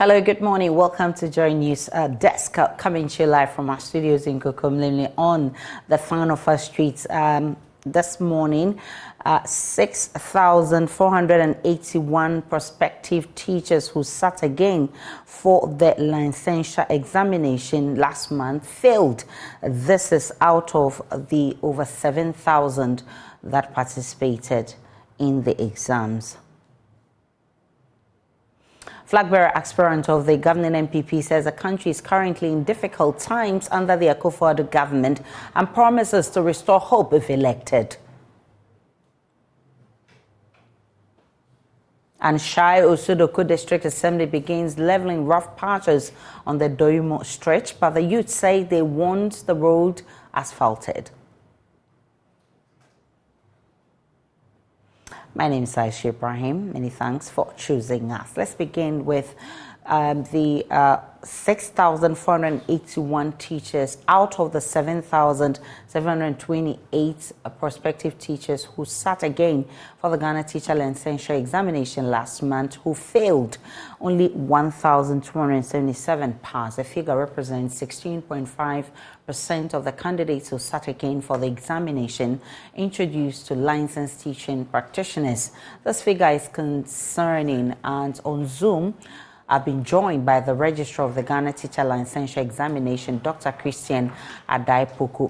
Hello, good morning. Welcome to Joy News Desk, coming to you live from our studios in Kokomlele on the Fanofa Street. This morning, 6,481 prospective teachers who sat again for the licensure examination last month failed. This is out of the over 7,000 that participated in the exams. Flag-bearer aspirant of the governing MPP says the country is currently in difficult times under the Akufo-Addo government and promises to restore hope if elected. And Shai Osudoko District Assembly begins leveling rough patches on the Doimo stretch, but the youth say they want the road asphalted. My name is Licensure Ibrahim. Many thanks for choosing us. Let's begin with the 6,481 teachers out of the 7,728 prospective teachers who sat again for the Ghana Teacher Licensure examination last month who failed. Only 1,277 passed. The figure represents 16.5% of the candidates who sat again for the examination introduced to licensed teaching practitioners. This figure is concerning, and on Zoom, I've been joined by the Registrar of the Ghana Teacher Licensure Examination, Dr. Christian Adaipoku,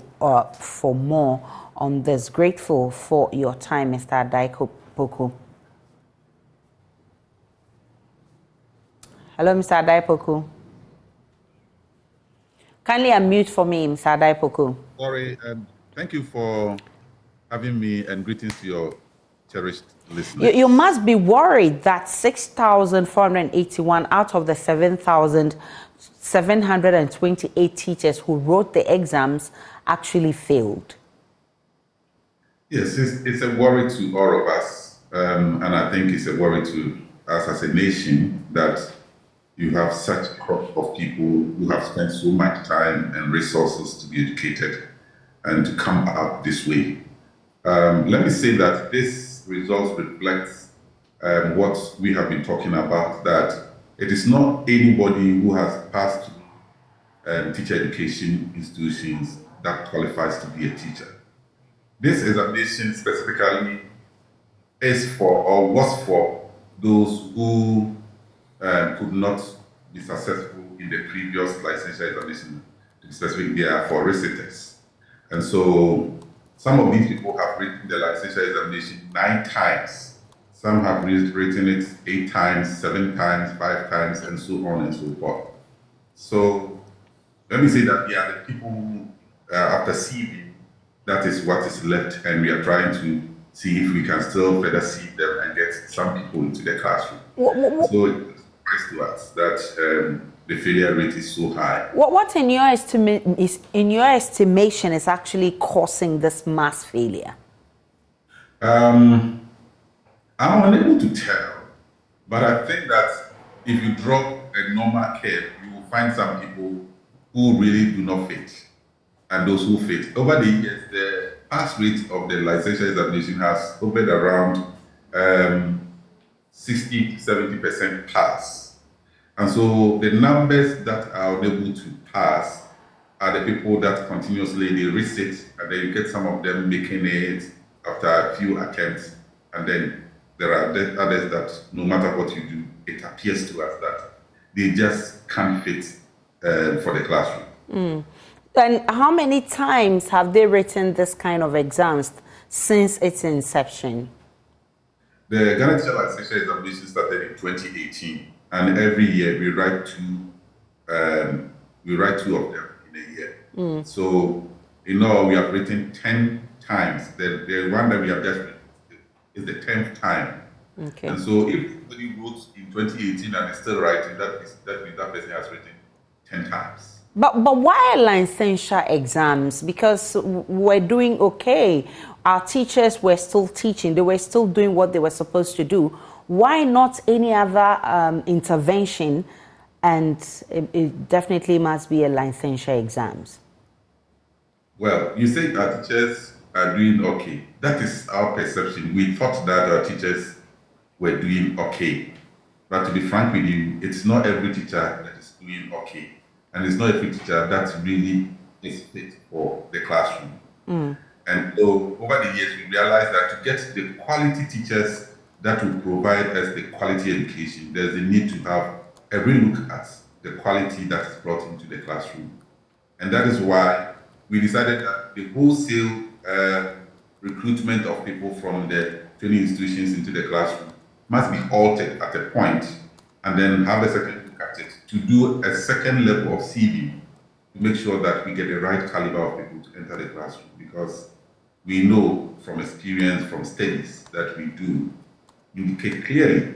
for more on this. Grateful for your time, Mr. Adaipoku. Hello, Mr. Adaipoku. Kindly unmute for me, Mr. Adaipoku. Sorry, thank you for having me, and greetings to your cherished listeners. You must be worried that 6,481 out of the 7,728 teachers who wrote the exams actually failed. Yes, it's a worry to all of us, and I think it's a worry to us as a nation that you have such a crop of people who have spent so much time and resources to be educated and to come out this way. Let me say that this results reflects what we have been talking about, that it is not anybody who has passed through teacher education institutions that qualifies to be a teacher. This examination specifically is for, or was for, those who could not be successful in the previous licensure examination. To be specific, they are for reciters. And so some of these people have written the licensure examination 9 times. Some have written it 8 times, 7 times, 5 times, and so on and so forth. So let me say that they are the people who, after CV, that is what is left, and we are trying to see if we can still further sieve them and get some people into the classroom. So it's a surprise to us that the failure rate is so high. What in your estimation is actually causing this mass failure? I'm unable to tell, but I think that if you drop a normal curve, you will find some people who really do not fit, and those who fit. Over the years, the pass rate of the licensure examination has hovered around 60 to 70% pass. And so the numbers that are unable to pass are the people that continuously they resit, and then you get some of them making it after a few attempts, and then there are others that no matter what you do, it appears to us that they just can't fit for the classroom. And how many times have they written this kind of exams since its inception? The Ghana Teacher Licensure examination started in 2018. And every year we write 2 of them in a year. So, in all, we have written 10 times. The one that we have just written is the 10th time. Okay. And so, if somebody wrote in 2018 and is still writing, that person has written 10 times. But why licensure exams? Because we're doing okay. Our teachers were still teaching. They were still doing what they were supposed to do. Why not any other intervention? And it definitely must be a licensure exams. Well, you say our teachers are doing okay. That is our perception. We thought that our teachers were doing okay. But to be frank with you, it's not every teacher that is doing okay. And it's not every teacher that really is fit for the classroom. And so over the years, we realized that to get the quality teachers that will provide us the quality education, there's a need to have a relook at the quality that is brought into the classroom. And that is why we decided that the wholesale recruitment of people from the training institutions into the classroom must be altered at a point, and then have a second look at it to do a second level of CV to make sure that we get the right caliber of people to enter the classroom, because we know from experience, from studies that we do, indicate clearly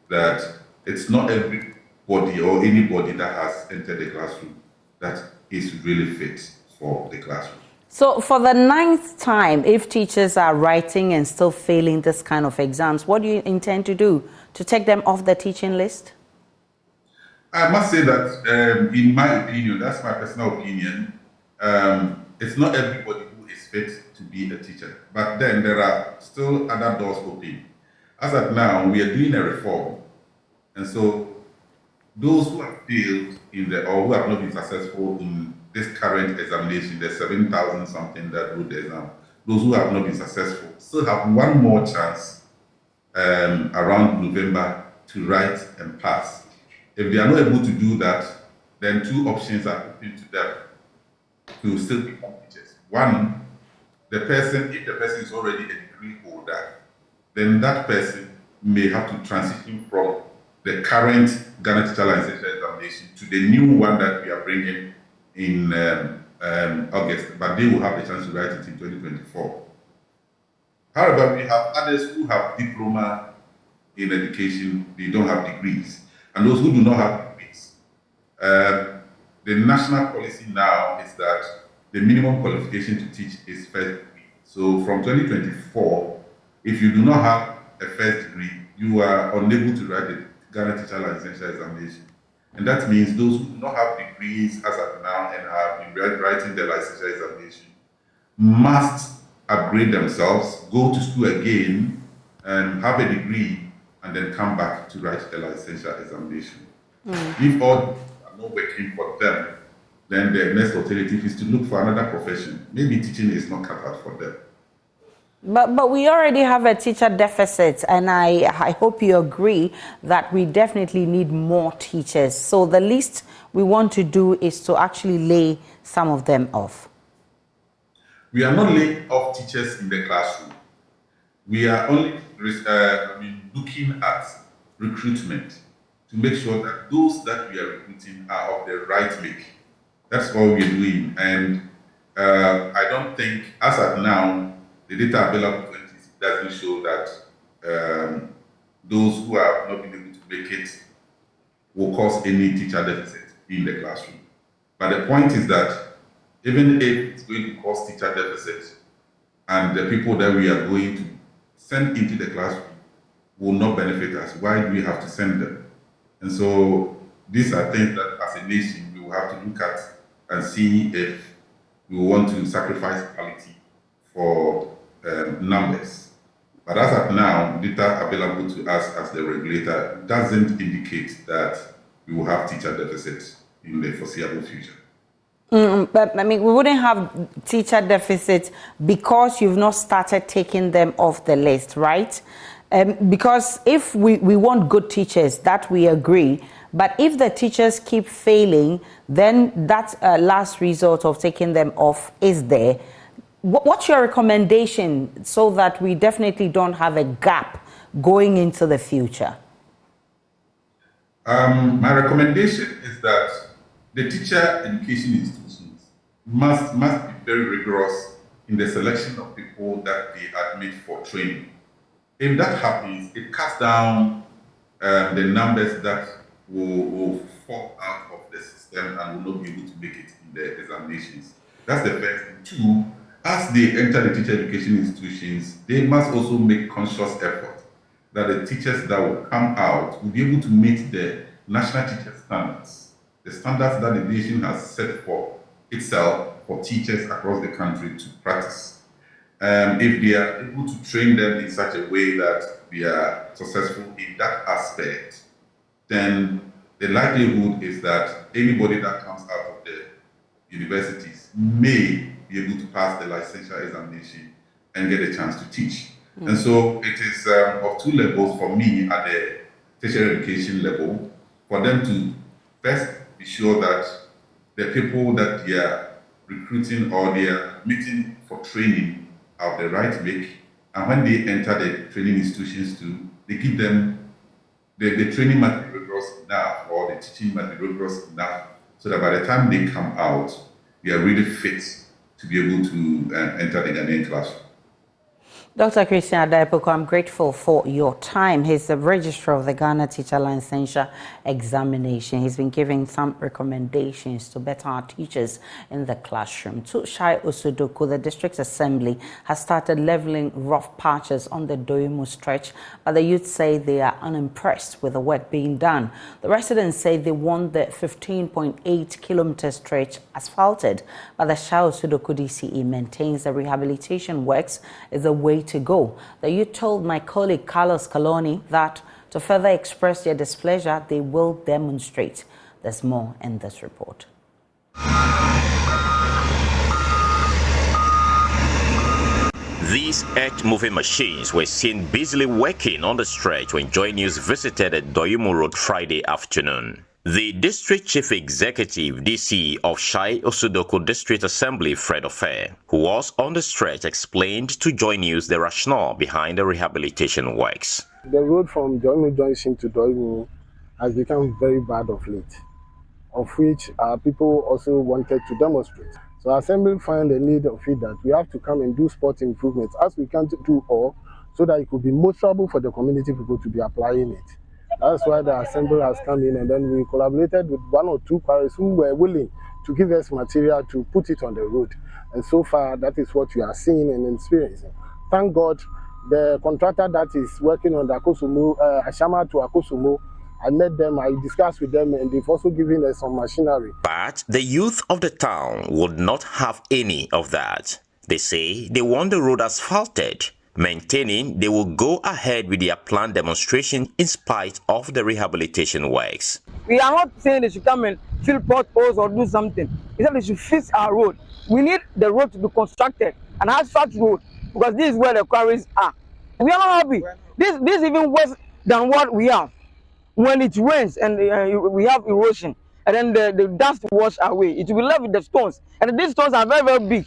that it's not everybody or anybody that has entered the classroom that is really fit for the classroom. So for the 9th time, if teachers are writing and still failing this kind of exams, what do you intend to do? To take them off the teaching list? I must say that, in my opinion, that's my personal opinion, it's not everybody who is fit to be a teacher. But then there are still other doors open. As of now, we are doing a reform. And so those who have failed or who have not been successful in this current examination, the 7,000 something that wrote the exam, those who have not been successful still have one more chance around November to write and pass. If they are not able to do that, then 2 options are open to them to still become teachers. One, if the person is already a degree holder, then that person may have to transition from the current Ghana Teacher Licensure Examination to the new one that we are bringing in August, but they will have the chance to write it in 2024. However, we have others who have diploma in education, they don't have degrees. And those who do not have degrees, the national policy now is that the minimum qualification to teach is first degree. So from 2024, if you do not have a first degree, you are unable to write the Ghana Teacher Licensure Examination. And that means those who do not have degrees as of now and have been writing the licensure examination must upgrade themselves, go to school again, and have a degree, and then come back to write the licensure examination. If all are not working for them, then the next alternative is to look for another profession. Maybe teaching is not cut out for them. But we already have a teacher deficit, and I hope you agree that we definitely need more teachers. So the least we want to do is to actually lay some of them off. We are not laying off teachers in the classroom. We are only looking at recruitment to make sure that those that we are recruiting are of the right make. That's all we're doing. And I don't think, as of now, the data available to us doesn't show that those who have not been able to make it will cause any teacher deficit in the classroom. But the point is that even if it's going to cause teacher deficit, and the people that we are going to send into the classroom will not benefit us, why do we have to send them? And so these are things that as a nation we will have to look at and see if we want to sacrifice quality for numbers. But as of now, data available to us as the regulator doesn't indicate that we will have teacher deficits in the foreseeable future. But I mean, we wouldn't have teacher deficits because you've not started taking them off the list, right? Because if we want good teachers, that we agree. But if the teachers keep failing, then that last resort of taking them off is there. What's your recommendation so that we definitely don't have a gap going into the future? My recommendation is that the teacher education institutions must be very rigorous in the selection of people that they admit for training. If that happens, it cuts down the numbers that will fall out of the system and will not be able to make it in the examinations. That's the first thing. Two, as they enter the teacher education institutions, they must also make conscious effort that the teachers that will come out will be able to meet the national teacher standards, the standards that the nation has set for itself for teachers across the country to practice. If they are able to train them in such a way that they are successful in that aspect, then the likelihood is that anybody that comes out of the universities may be able to pass the licensure examination and get a chance to teach. And so it is of two levels for me at the tertiary education level, for them to first be sure that the people that they are recruiting or they are meeting for training are the right make, and when they enter the training institutions too, they give them the training must be rigorous enough, or the teaching must be rigorous enough, so that by the time they come out, they are really fit to be able to enter the Ghanaian classroom. Dr. Christian Adaipoku, I'm grateful for your time. He's the registrar of the Ghana Teacher Licensure Examination. He's been giving some recommendations to better our teachers in the classroom. To Shai Osudoku, the District Assembly has started leveling rough patches on the Doimu stretch, but the youth say they are unimpressed with the work being done. The residents say they want the 15.8-kilometer stretch asphalted, but the Shai Osudoku DCE maintains the rehabilitation works is the way to go. The youth told my colleague Carlos Caloni that to further express their displeasure, they will demonstrate. There's more in this report. These earth-moving machines were seen busily working on the stretch when Joy News visited at Doyumu Road Friday afternoon. The District Chief Executive DC of Shai Osudoku District Assembly, Fred Ofe, who was on the stretch, explained to Joy News the rationale behind the rehabilitation works. The road from Doimu Junction to Doimu has become very bad of late, of which people also wanted to demonstrate. So Assembly found the need of it that we have to come and do spot improvements as we can do all, so that it could be motorable for the community people to be applying it. That's why the Assembly has come in, and then we collaborated with one or two quarries who were willing to give us material to put it on the road. And so far, that is what we are seeing and experiencing. Thank God, the contractor that is working on the Akosumu, Ashama to Akosumu, I met them, I discussed with them, and they've also given us some machinery. But the youth of the town would not have any of that. They say they want the road asphalted, maintaining they will go ahead with their planned demonstration in spite of the rehabilitation works. We are not saying they should come and fill potholes or do something. Instead, they should fix our road. We need the road to be constructed, an asphalt road, because this is where the quarries are. We are not happy. This is even worse than what we have. When it rains and we have erosion, and then the dust wash away, it will be left with the stones. And these stones are very, very big.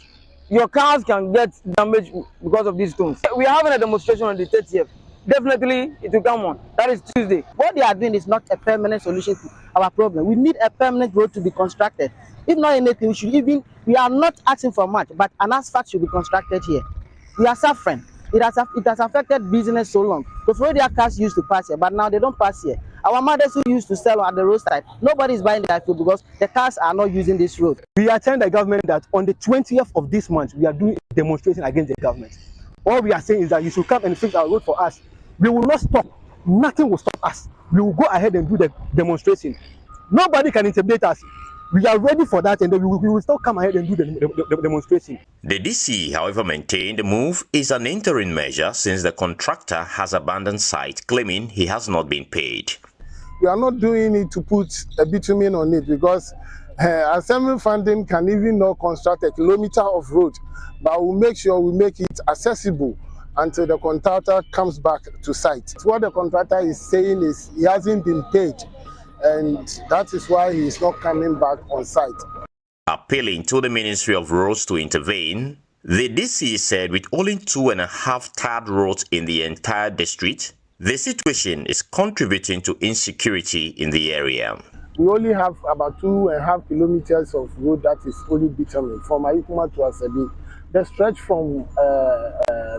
Your cars can get damaged because of these stones. We are having a demonstration on the 30th. Definitely, it will come on. That is Tuesday. What they are doing is not a permanent solution to our problem. We need a permanent road to be constructed. If not anything, we are not asking for much, but an asphalt should be constructed here. We are suffering. It has affected business so long. Because already our cars used to pass here, but now they don't pass here. Our mothers who used to sell at the roadside, nobody is buying their food because the cars are not using this road. We are telling the government that on the 20th of this month, we are doing a demonstration against the government. All we are saying is that you should come and fix our road for us. We will not stop. Nothing will stop us. We will go ahead and do the demonstration. Nobody can intimidate us. We are ready for that, and then we will still come ahead and do the demonstration. The DC, however, maintained the move is an interim measure since the contractor has abandoned site, claiming he has not been paid. We are not doing it to put a bitumen on it, because Assembly funding can even not construct a kilometer of road, but we'll make sure we make it accessible until the contractor comes back to site. What the contractor is saying is he hasn't been paid, and that is why he is not coming back on site. Appealing to the Ministry of Roads to intervene, the DC said with only 2.5 tarred roads in the entire district, the situation is contributing to insecurity in the area. We only have about 2.5 kilometers of road that is only bitumen from Ayikuma to Asebi. The stretch from,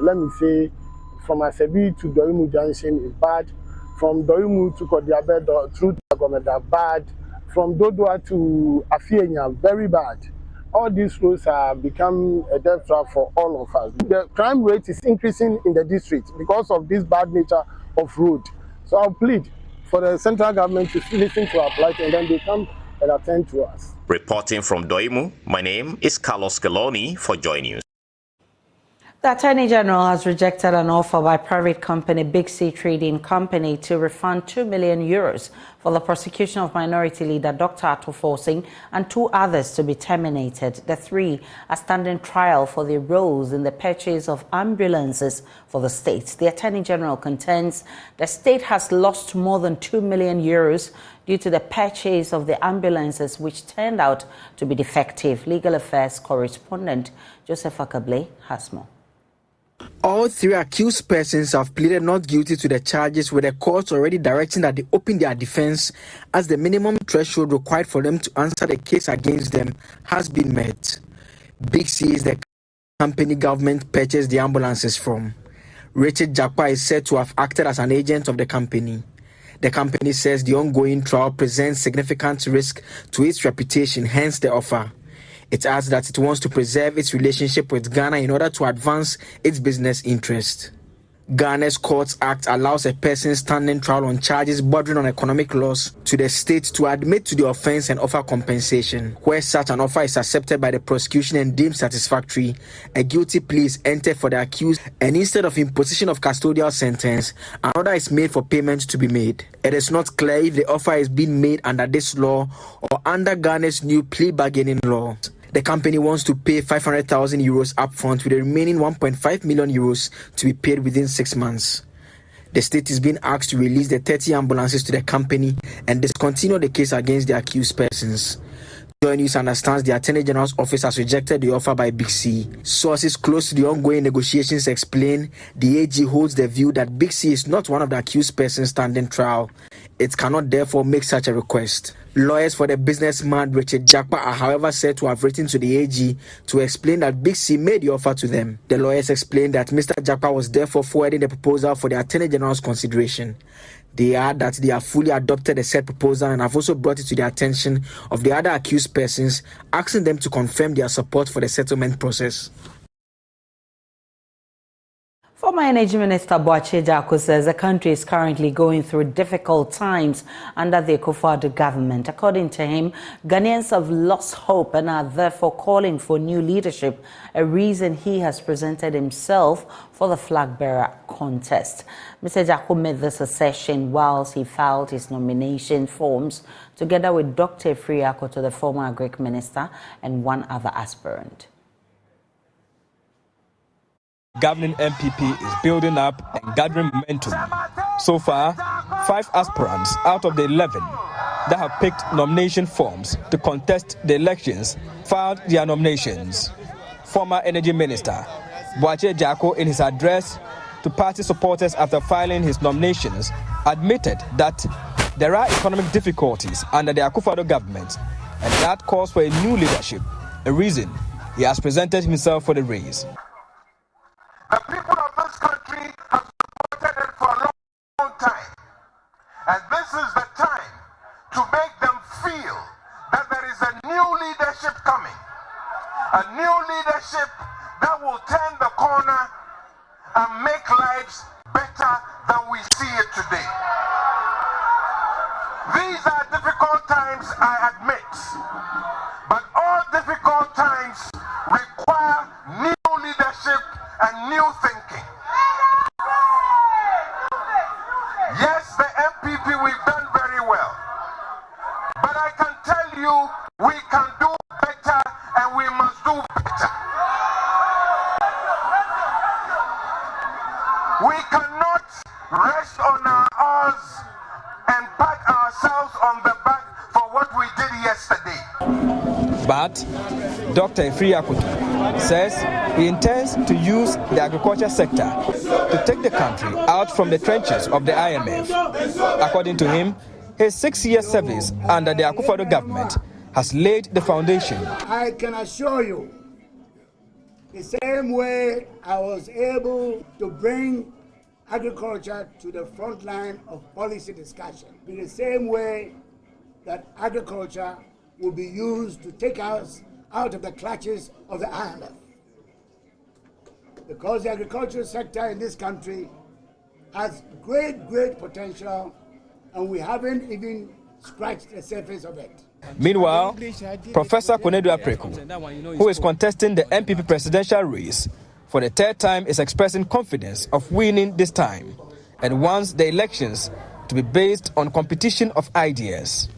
let me say, from Asebi to Doimu Junction is bad. From Doimu to Kodiabe through Agomeda, bad. From Dodua to Afienya, very bad. All these roads have become a death trap for all of us. The crime rate is increasing in the district because of this bad nature of road. So I'll plead for the central government to listen to our plight, and then they come and attend to us. Reporting from Doimu, my name is Carlos Caloni for Joy News. The Attorney General has rejected an offer by private company Big C Trading Company to refund €2 million for the prosecution of minority leader Dr. Atto and 2 others to be terminated. The 3 are standing trial for their roles in the purchase of ambulances for the state. The Attorney General contends the state has lost more than €2 million due to the purchase of the ambulances, which turned out to be defective. Legal Affairs correspondent Joseph Akable has more. All 3 accused persons have pleaded not guilty to the charges, with the court already directing that they open their defense, as the minimum threshold required for them to answer the case against them has been met. Big C is the company government purchased the ambulances from. Richard Jakpa is said to have acted as an agent of the company. The company says the ongoing trial presents significant risk to its reputation, hence the offer. It adds that it wants to preserve its relationship with Ghana in order to advance its business interest. Ghana's Courts Act allows a person standing trial on charges bordering on economic loss to the state to admit to the offense and offer compensation. Where such an offer is accepted by the prosecution and deemed satisfactory, a guilty plea is entered for the accused, and instead of imposition of custodial sentence, an order is made for payment to be made. It is not clear if the offer is being made under this law or under Ghana's new plea bargaining law. The company wants to pay €500,000 upfront, with the remaining €1.5 million to be paid within 6 months. The state is being asked to release the 30 ambulances to the company and discontinue the case against the accused persons. Joy News understands the Attorney General's office has rejected the offer by Big C. Sources close to the ongoing negotiations explain the AG holds the view that Big C is not one of the accused persons standing trial. It cannot therefore make such a request. Lawyers for the businessman Richard Jakpa are however said to have written to the AG to explain that Big C made the offer to them. The lawyers explained that Mr. Jakpa was therefore forwarding the proposal for the Attorney General's consideration. They add that they have fully adopted the said proposal and have also brought it to the attention of the other accused persons, asking them to confirm their support for the settlement process. Former Energy Minister Boakye Agyarko says the country is currently going through difficult times under the Akufo-Addo government. According to him, Ghanaians have lost hope and are therefore calling for new leadership, a reason he has presented himself for the flag bearer contest. Mr. Agyarko made this assertion whilst he filed his nomination forms together with Dr. Efiri to the former Agric Minister and 1 other aspirant. Governing MPP is building up and gathering momentum. So far, 5 aspirants out of the 11 that have picked nomination forms to contest the elections filed their nominations. Former Energy Minister Boakye Agyarko, in his address to party supporters after filing his nominations, admitted that there are economic difficulties under the Akufo-Addo government, and that calls for a new leadership, a reason he has presented himself for the race. The people of this country have supported it for a long time. And this is the time to make them feel that there is a new leadership coming. A new leadership that will turn the corner and make lives better than we see it today. These are difficult times, I admit. But all difficult times require new leadership and new thinking. Yes, the MPP, we've done very well. But I can tell you, we can do better and we must do better. We cannot rest on our oars and pat ourselves on the back for what we did yesterday. But Dr. Efiri says he intends to use the agriculture sector to take the country out from the trenches of the IMF. According to him, his 6-year service under the Akufo-Addo government has laid the foundation. I can assure you, the same way I was able to bring agriculture to the front line of policy discussion, in the same way that agriculture will be used to take us out of the clutches of the IMF. Because the agricultural sector in this country has great potential, and we haven't even scratched the surface of it. Meanwhile, Professor Konedu Apreku, who is contesting the MPP presidential race, for the third time, is expressing confidence of winning this time and wants the elections to be based on competition of ideas.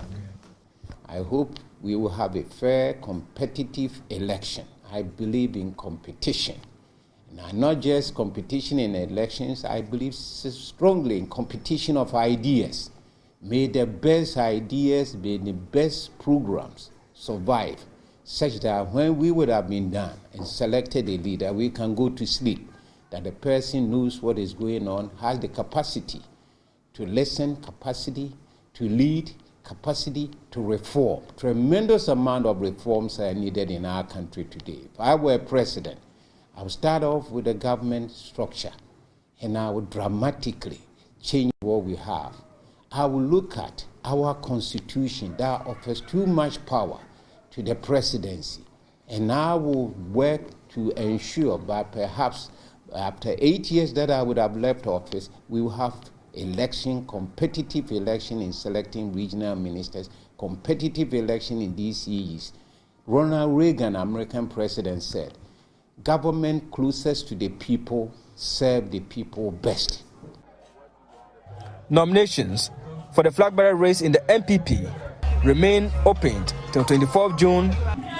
I hope we will have a fair, competitive election. I believe in competition. And not just competition in elections, I believe strongly in competition of ideas. May the best ideas, may the best programs survive, such that when we would have been done and selected a leader, we can go to sleep, that the person knows what is going on, has the capacity to listen, capacity to lead, capacity to reform. Tremendous amount of reforms are needed in our country today. If I were president, I would start off with the government structure, and I would dramatically change what we have. I will look at our constitution that offers too much power to the presidency, and I will work to ensure that perhaps after 8 years that I would have left office, we will have election, competitive election in selecting regional ministers, competitive election in DCEs. Ronald Reagan, American president, said, government closest to the people serve the people best. Nominations for the flag bearer race in the MPP remain opened till 24th June,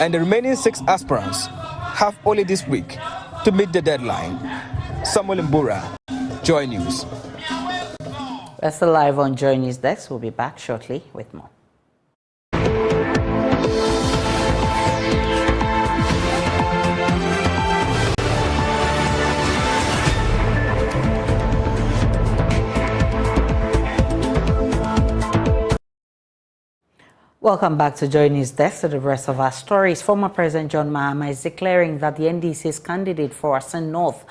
and the remaining 6 aspirants have only this week to meet the deadline. Samuel Mbura, Joy News. That's the live on Joy News Desk. We'll be back shortly with more. Welcome back to Joy News Desk to the rest of our stories. Former President John Mahama is declaring that the NDC's candidate for Asen North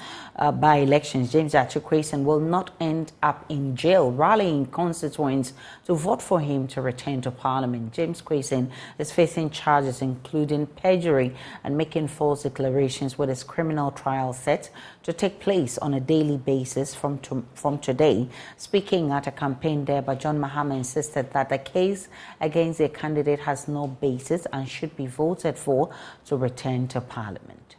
by-elections, James Achikwesen, will not end up in jail, rallying constituents to vote for him to return to Parliament. James Kwesen is facing charges including perjury and making false declarations, with his criminal trial set to take place on a daily basis from today. Speaking at a campaign there, but John Mahama insisted that the case against the candidate has no basis and should be voted for to return to Parliament.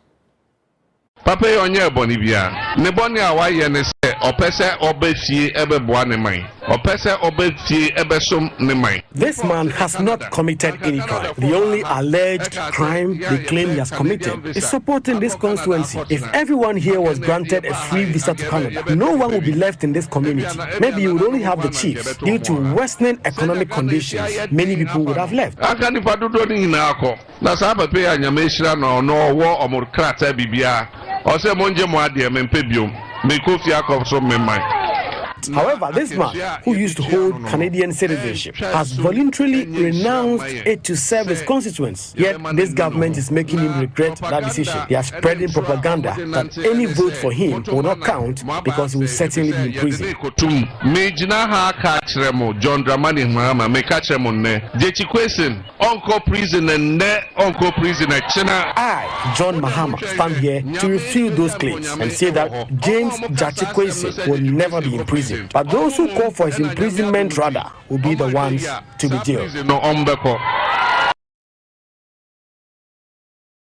Papa onye bonibia ne boni awaye ne se opese obefie ebeboa ne man opese obefie ebesom ne man. This man has not committed any crime. The only alleged crime they claim he has committed is supporting this constituency. If everyone here was granted a free visa to Canada, no one would be left in this community. Maybe you would only have the chiefs. Due to worsening economic conditions, many people would have left. Akanipa dodo ni na akọ na sa papa ya nyameshira no wo omurkrata bibia. However, this man, who used to hold Canadian citizenship, has voluntarily renounced it to serve his constituents. Yet this government is making him regret that decision. They are spreading propaganda that any vote for him will not count because he will certainly be in prison. John Dramani Mahama I, John Mahama, stand here to refute those claims and say that James Achikwesen will never be in prison. But those who call for his imprisonment rather will be the ones to be jailed.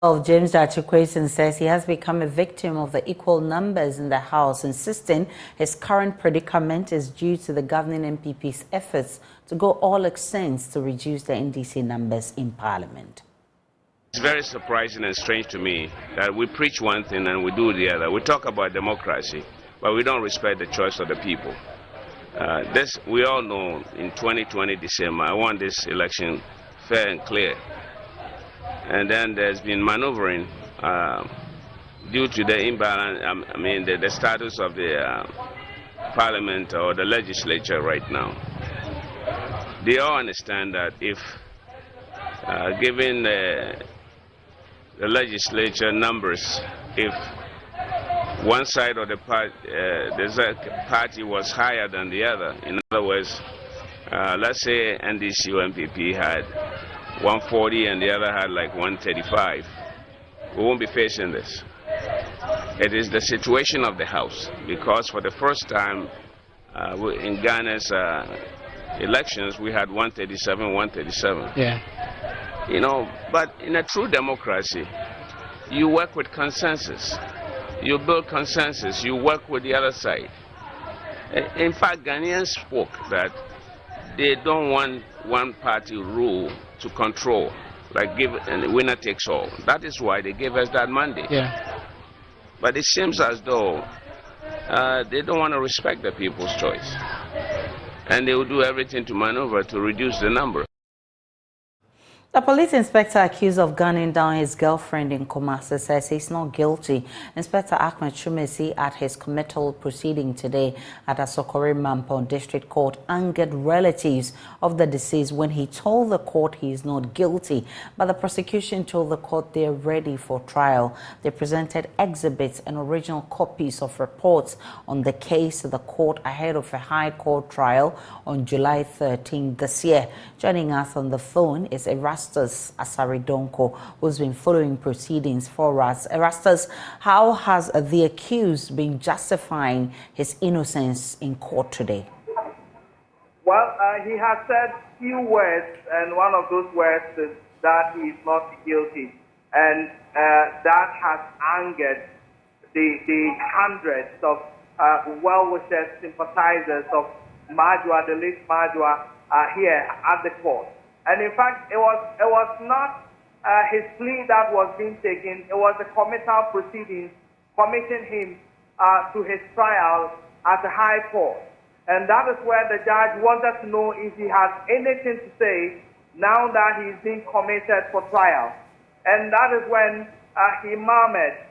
Well, James Achikwesen says he has become a victim of the equal numbers in the House, insisting his current predicament is due to the governing MPP's efforts to go all extents to reduce the NDC numbers in Parliament. It's very surprising and strange to me that we preach one thing and we do the other. We talk about democracy, but we don't respect the choice of the people. This we all know. In 2020 December, I want this election fair and clear. And then there's been maneuvering due to the imbalance. The status of the Parliament or the legislature right now. They all understand that if given the legislature numbers, if one side of the party was higher than the other. In other words, let's say NDC or MPP had 140 and the other had like 135. We won't be facing this. It is the situation of the House, because for the first time in Ghana's elections, we had 137, 137. Yeah. You know, but in a true democracy, you work with consensus. You build consensus. You work with the other side. In fact, Ghanaians spoke that they don't want one-party rule to control, like give and winner takes all. That is why they gave us that mandate. Yeah. But it seems as though they don't want to respect the people's choice, and they will do everything to maneuver to reduce the number. The police inspector accused of gunning down his girlfriend in Kumasi says he's not guilty. Inspector Ahmed Shumesi at his committal proceeding today at Asokore Mampon District Court angered relatives of the deceased when he told the court he is not guilty. But the prosecution told the court they're ready for trial. They presented exhibits and original copies of reports on the case to the court ahead of a high court trial on July 13 this year. Joining us on the phone is Erastus Asaridonko, who's been following proceedings for us. Erastus, how has the accused been justifying his innocence in court today? Well, he has said few words, and one of those words is that he is not guilty. And that has angered the hundreds of well-wishers, sympathizers of Majua, the late Majua, here at the court. And in fact, it was not his plea that was being taken. It was the committal proceedings committing him to his trial at the High Court. And that is where the judge wanted to know if he has anything to say now that he is being committed for trial. And that is when he murmured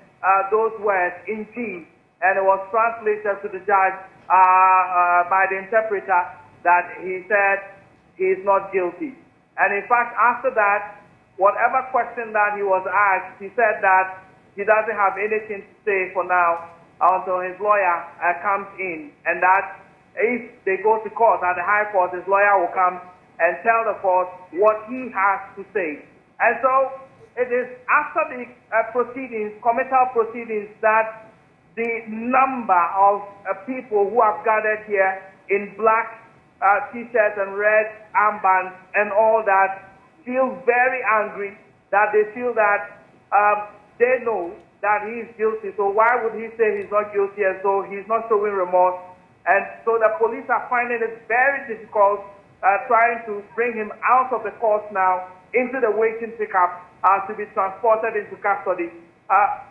those words in G, and it was translated to the judge by the interpreter that he said he is not guilty. And in fact, after that, whatever question that he was asked, he said that he doesn't have anything to say for now until his lawyer comes in, and that if they go to court at the High Court, his lawyer will come and tell the court what he has to say. And so it is after the proceedings, committal proceedings, that the number of people who have gathered here in black T-shirts and red armbands and all that feel very angry, that they feel that they know that he is guilty. So why would he say he's not guilty as though he's not showing remorse? And so the police are finding it very difficult trying to bring him out of the court now into the waiting pickup to be transported into custody.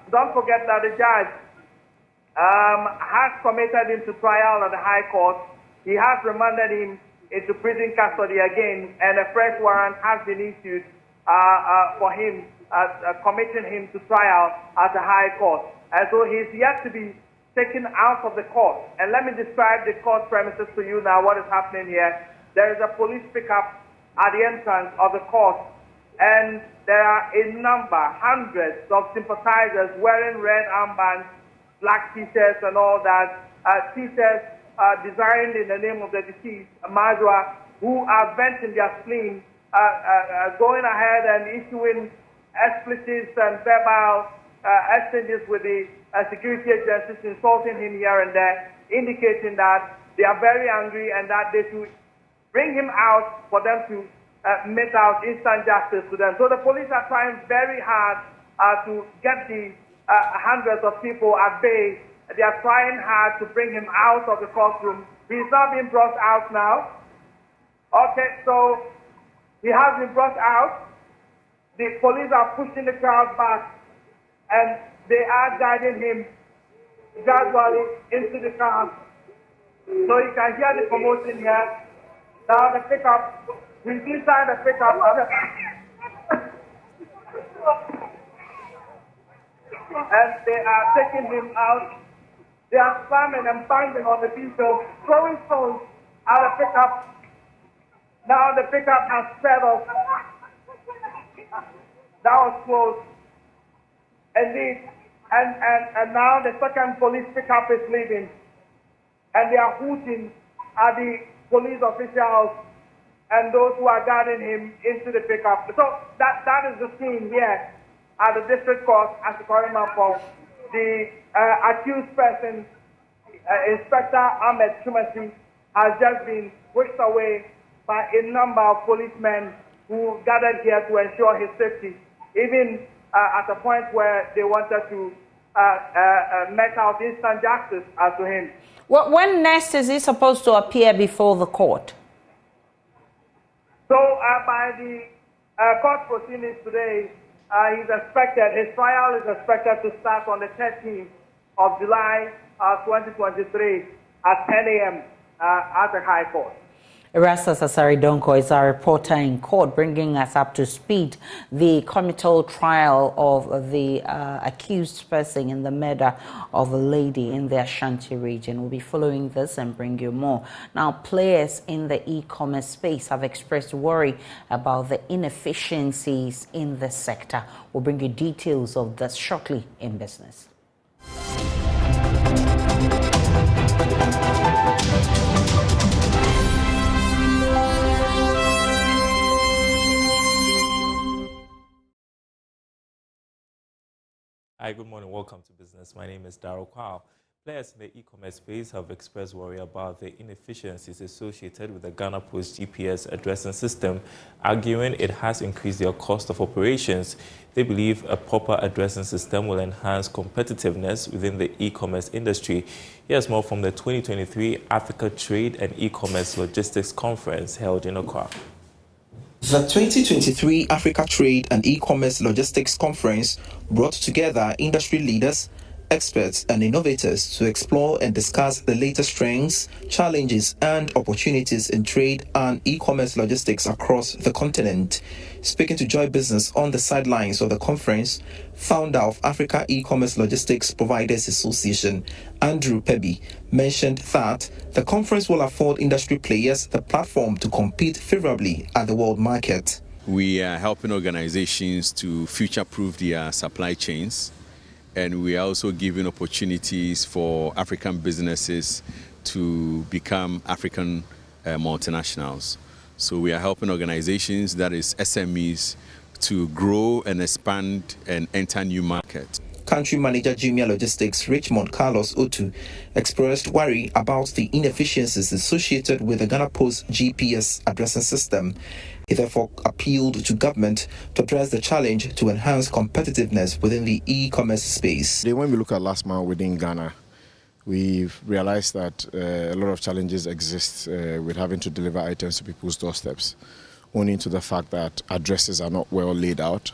Don't forget that the judge has committed him to trial at the High Court. He has remanded him into prison custody again, and a fresh warrant has been issued for him, committing him to trial at the High Court. And so he's yet to be taken out of the court. And let me describe the court premises to you now, what is happening here. There is a police pickup at the entrance of the court, and there are a number, hundreds of sympathizers wearing red armbands, black T-shirts and all that, T-shirts designed in the name of the deceased, Majua, who are venting their spleen, going ahead and issuing expletives and verbal exchanges with the security agencies, insulting him here and there, indicating that they are very angry and that they should bring him out for them to mete out instant justice to them. So the police are trying very hard to get the hundreds of people at bay. They are trying hard to bring him out of the courtroom. He's not being brought out now. Okay, so he has been brought out. The police are pushing the crowd back, and they are guiding him gradually into the car. So you can hear the commotion here. Now the pickup, he's inside the pickup. And they are taking him out. They are slamming and banging on the people, throwing stones at the pickup. Now the pickup has sped off. That was close. Indeed. And now the second police pickup is leaving. And they are hooting at the police officials and those who are guarding him into the pickup. So that is the scene here at the district court at the Mampong. The accused person, Inspector Ahmed Shumesi, has just been whisked away by a number of policemen who gathered here to ensure his safety, even at a point where they wanted to met out instant justice as to him. When next is he supposed to appear before the court? So by the court proceedings today, his trial is expected to start on the 13th of July 2023 at 10 a.m. At the High Court. Erastus Asari-Donko is our reporter in court, bringing us up to speed. The committal trial of the accused person in the murder of a lady in the Ashanti region. We'll be following this and bring you more. Now, players in the e-commerce space have expressed worry about the inefficiencies in the sector. We'll bring you details of this shortly in Business. Hi, good morning. Welcome to Business. My name is Darryl Kwao. Players in the e-commerce space have expressed worry about the inefficiencies associated with the Ghana Post GPS addressing system, arguing it has increased their cost of operations. They believe a proper addressing system will enhance competitiveness within the e-commerce industry. Here's more from the 2023 Africa Trade and E-commerce Logistics Conference held in Accra. The 2023 Africa Trade and E-commerce Logistics Conference brought together industry leaders, experts and innovators to explore and discuss the latest trends, challenges and opportunities in trade and e-commerce logistics across the continent. Speaking to Joy Business on the sidelines of the conference, founder of Africa E-commerce Logistics Providers Association, Andrew Pebby, mentioned that the conference will afford industry players the platform to compete favorably at the world market. We are helping organizations to future-proof their supply chains, and we are also giving opportunities for African businesses to become African multinationals. So we are helping organizations, that is SMEs, to grow and expand and enter new markets. Country Manager Jumia Logistics Richmond Carlos Otu expressed worry about the inefficiencies associated with the Ghana Post GPS addressing system. He therefore appealed to government to address the challenge to enhance competitiveness within the e-commerce space. When we look at last mile within Ghana, we've realized that a lot of challenges exist with having to deliver items to people's doorsteps, owing to the fact that addresses are not well laid out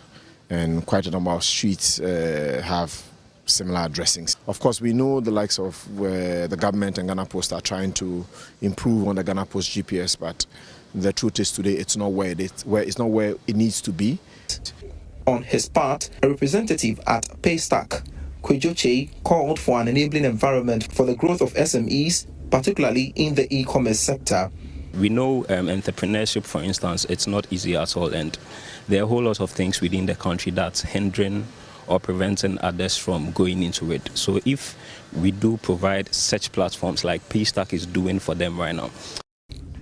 and quite a number of streets have similar addressings. Of course, we know the likes of where the government and Ghana Post are trying to improve on the Ghana Post GPS, but the truth is today it's not where it needs to be. On his part, a representative at Paystack, Kwejoche, called for an enabling environment for the growth of SMEs, particularly in the e-commerce sector. We know entrepreneurship, for instance, it's not easy at all, and there are a whole lot of things within the country that's hindering or preventing others from going into it. So if we do provide such platforms like Paystack is doing for them right now.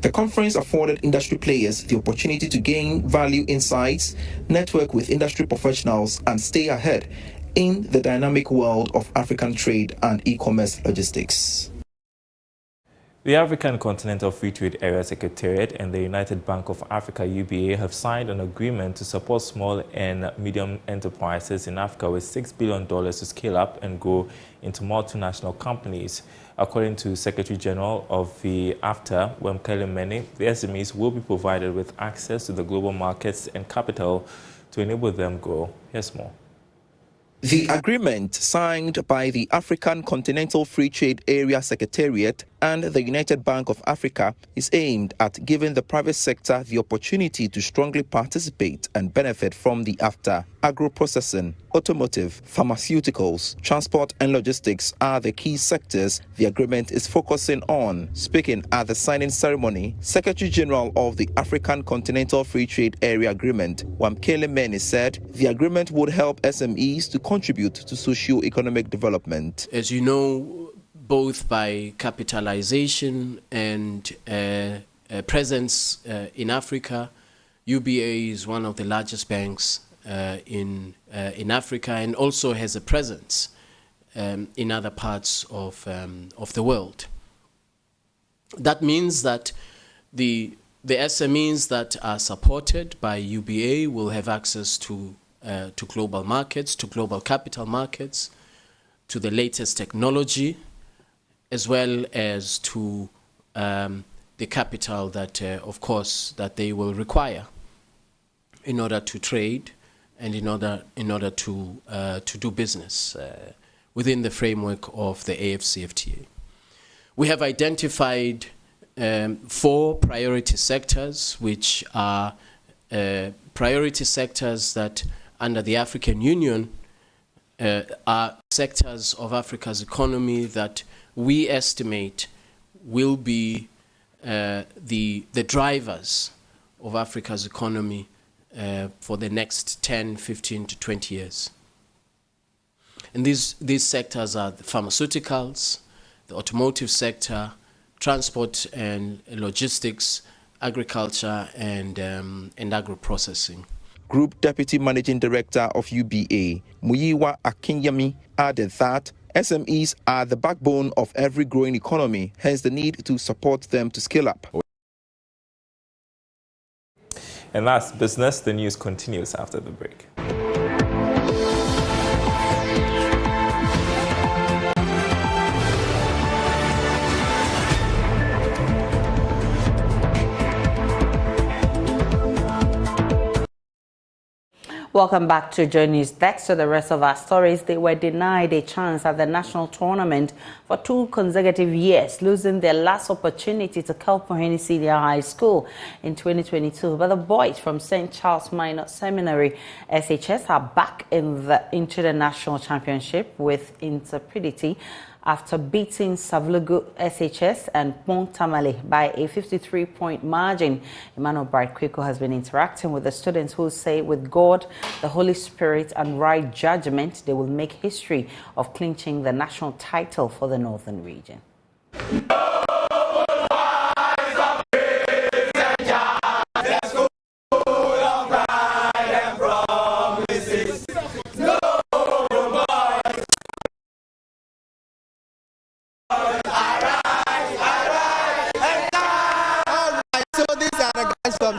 The conference afforded industry players the opportunity to gain value insights, network with industry professionals, and stay ahead in the dynamic world of African trade and e-commerce logistics. The African Continental Free Trade Area Secretariat and the United Bank of Africa UBA have signed an agreement to support small and medium enterprises in Africa with $6 billion to scale up and grow into multinational companies. According to Secretary General of the AFTA, Wamkele Mene, the SMEs will be provided with access to the global markets and capital to enable them grow. Here's more. The agreement, signed by the African Continental Free Trade Area Secretariat and the United Bank of Africa, is aimed at giving the private sector the opportunity to strongly participate and benefit from the AFTA. Agro-processing, automotive, pharmaceuticals, transport and logistics are the key sectors the agreement is focusing on. Speaking at the signing ceremony, Secretary General of the African Continental Free Trade Area Agreement, Wamkele Mene, said the agreement would help SMEs to contribute to socio-economic development. As you know, both by capitalization and presence in Africa, UBA is one of the largest banks in Africa and also has a presence in other parts of the world. That means that the SMEs that are supported by UBA will have access to global markets, to global capital markets, to the latest technology, as well as to the capital that, of course, that they will require in order to trade and in order to do business within the framework of the AFCFTA. We have identified 4 priority sectors, which are priority sectors that under the African Union are sectors of Africa's economy that we estimate will be the drivers of Africa's economy for the next 10, 15 to 20 years. And these sectors are the pharmaceuticals, the automotive sector, transport and logistics, agriculture, and agro-processing. Group Deputy Managing Director of UBA, Muyiwa Akinyemi, added that SMEs are the backbone of every growing economy, hence the need to support them to scale up. And that's business. The news continues after the break. Welcome back to Journey's Desk. To the rest of our stories, they were denied a chance at the national tournament for 2 consecutive years, losing their last opportunity to Kelpohene Senior High School in 2022. But the boys from St. Charles Minor Seminary, SHS, are back into the national championship with intrepidity after beating Savlugu SHS and Pont Tamale by a 53-point margin. Emmanuel Bright Kweko has been interacting with the students who say with God, the Holy Spirit and right judgment, they will make history of clinching the national title for the Northern region.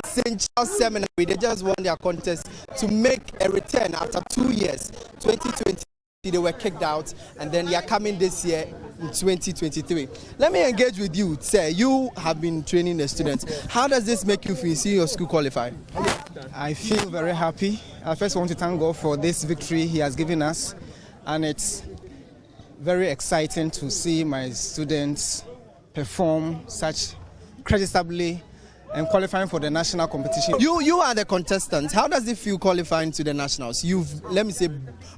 St. Charles Seminary, they just won their contest to make a return after 2 years. 2020, they were kicked out, and then they are coming this year in 2023. Let me engage with you, sir. You have been training the students. How does this make you feel seeing your school qualify? I feel very happy. I first want to thank God for this victory He has given us, and it's very exciting to see my students perform such creditably and qualifying for the national competition. You are the contestants. How does it feel qualifying to the nationals? You've, let me say,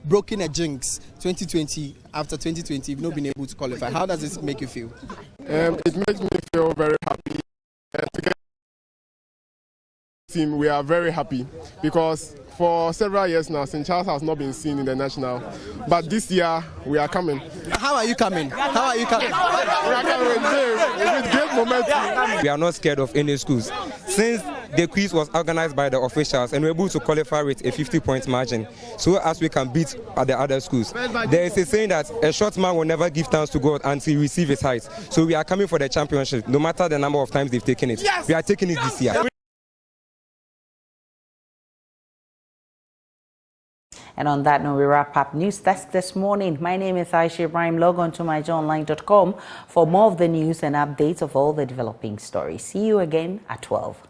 broken a jinx 2020. After 2020, you've not been able to qualify. How does this make you feel? It makes me feel very happy. To get team, we are very happy because for several years now, St. Charles has not been seen in the national. But this year, we are coming. How are you coming? How are you coming? We are coming with great momentum. We are not scared of any schools. Since the quiz was organized by the officials and we were able to qualify with a 50-point margin, so as we can beat the other schools. There is a saying that a short man will never give thanks to God until he receives his height. So we are coming for the championship, no matter the number of times they've taken it. Yes! We are taking it this year. And on that note, we wrap up News Desk this morning. My name is Aisha Ibrahim. Log on to myjournline.com for more of the news and updates of all the developing stories. See you again at 12.